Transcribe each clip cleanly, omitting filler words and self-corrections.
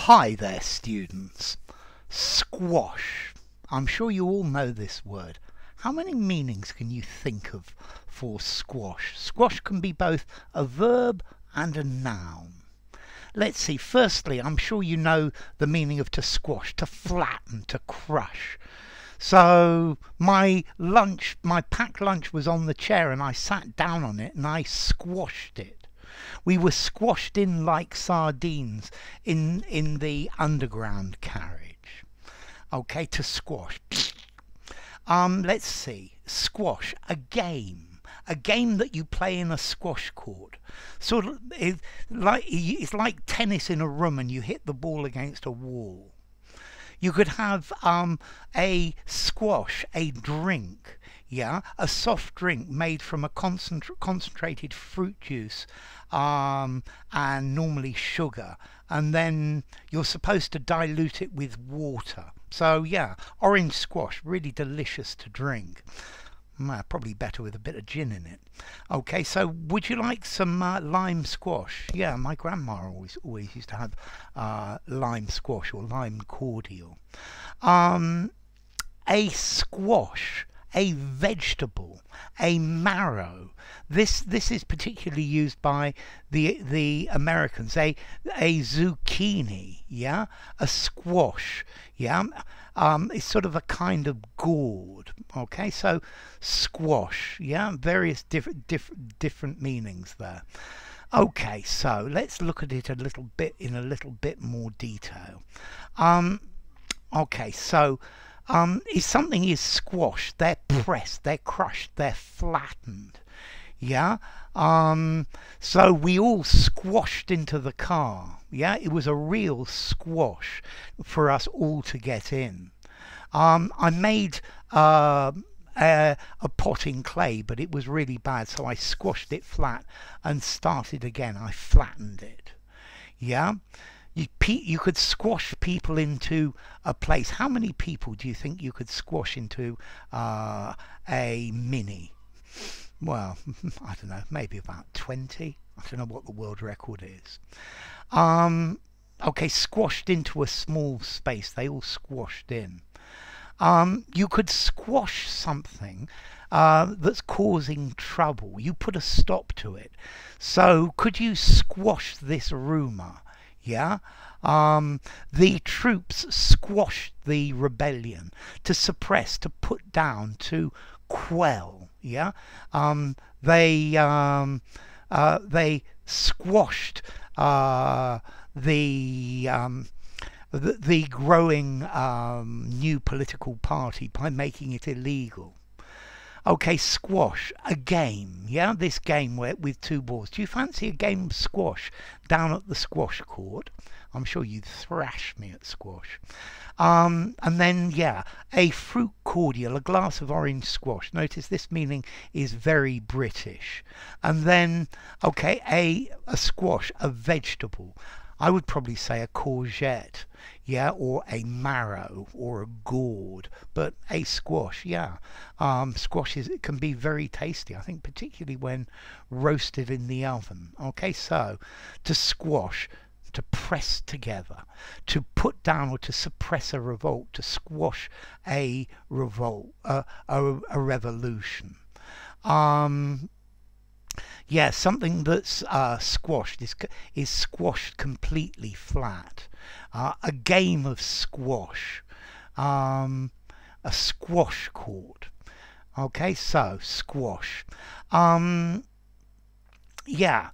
Hi there, students. Squash. I'm sure you all know this word. How many meanings can you think of for squash? Squash can be both a verb and a noun. Let's see. Firstly, I'm sure you know the meaning of to squash, to flatten, to crush. So my packed lunch was on the chair and I sat down on it and I squashed it. We were squashed in like sardines in the underground carriage. Okay, to squash. Let's see. Squash, a game. A game that you play in a squash court. Sort of it's like tennis in a room and you hit the ball against a wall. You could have a squash, a drink, yeah, a soft drink made from a concentrated fruit juice and normally sugar, and then you're supposed to dilute it with water. So yeah, orange squash, really delicious to drink. Probably better with a bit of gin in it. Okay, so would you like some lime squash? Yeah, my grandma always used to have lime squash or lime cordial. A squash, a vegetable, a marrow. This is particularly used by the Americans. A zucchini, yeah, a squash, yeah. It's sort of a kind of gourd. Okay, so squash, yeah, various different meanings there. Okay, so let's look at it in a little bit more detail. Okay, so if something is squashed, they're pressed, they're crushed, they're flattened. Yeah, so we all squashed into the car. Yeah, it was a real squash for us all to get in. I made a pot in clay, but it was really bad, so I squashed it flat and started again. I flattened it. Yeah, you could squash people into a place. How many people do you think you could squash into a mini? Well, I don't know, maybe about 20. I don't know what the world record is. Okay, squashed into a small space. They all squashed in. You could squash something that's causing trouble. You put a stop to it. So could you squash this rumour? Yeah, the troops squashed the rebellion. To suppress, to put down, to quell. Yeah, they squashed the growing new political party by making it illegal. Okay, squash, a game, yeah, this game with two balls. Do you fancy a game of squash down at the squash court? I'm sure you'd thrash me at squash. And then, yeah, a fruit cordial, a glass of orange squash. Notice this meaning is very British. And then, okay, a squash, a vegetable. I would probably say a courgette, yeah, or a marrow or a gourd, but a squash, yeah. Squash can be very tasty, I think, particularly when roasted in the oven. Okay, so to squash, to press together, to put down or to suppress a revolt, to squash a revolt, a revolution. Yeah, something that's squashed is squashed completely flat. A game of squash, a squash court. Okay, so squash. Yeah,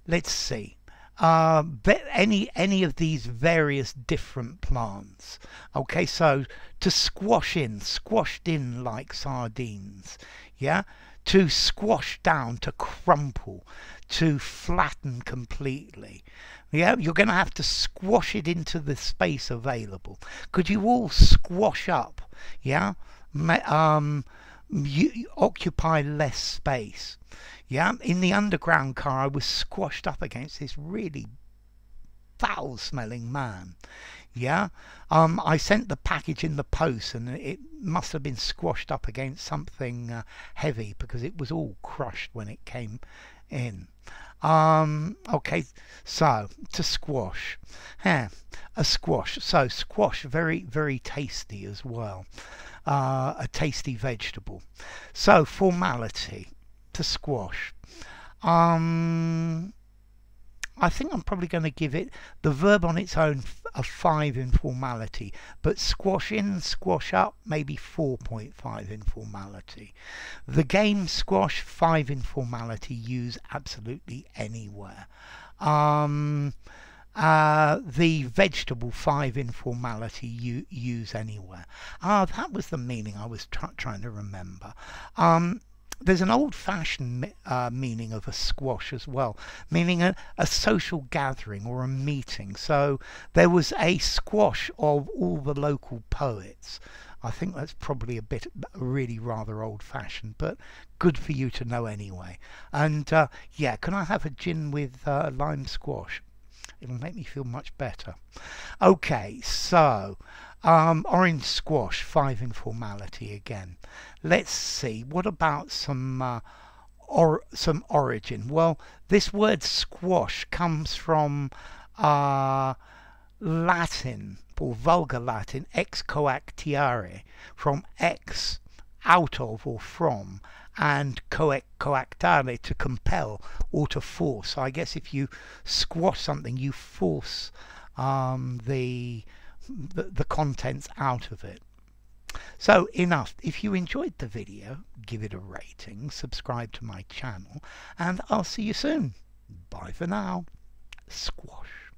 let's see. Any of these various different plants. Okay, so to squashed in like sardines. Yeah, to squash down, to crumple, to flatten completely. Yeah, you're going to have to squash it into the space available. Could you all squash up? Yeah, you occupy less space. Yeah, in the underground car I was squashed up against this really foul smelling man. Yeah, I sent the package in the post and it must have been squashed up against something heavy because it was all crushed when it came in. Okay, so to squash. a squash. So squash, very, very tasty as well. A tasty vegetable. So formality to squash. I think I'm probably going to give it the verb on its own a 5 in formality, but squash in, squash up, maybe 4.5 in formality. The game squash, 5 in formality, use absolutely anywhere. The vegetable, 5 in formality, use anywhere. That was the meaning I was trying to remember. There's an old-fashioned meaning of a squash as well, meaning a social gathering or a meeting. So there was a squash of all the local poets. I think that's probably a bit really rather old-fashioned, but good for you to know anyway. And yeah, can I have a gin with lime squash? It'll make me feel much better. Okay, so orange squash, 5 in formality again. Let's see, what about some origin? Well, this word squash comes from Latin, or vulgar Latin, ex coactare, from ex, out of or from, and coactare, to compel or to force. I guess if you squash something, you force the contents out of it. So enough. If you enjoyed the video, give it a rating, subscribe to my channel, and I'll see you soon. Bye for now. Squash.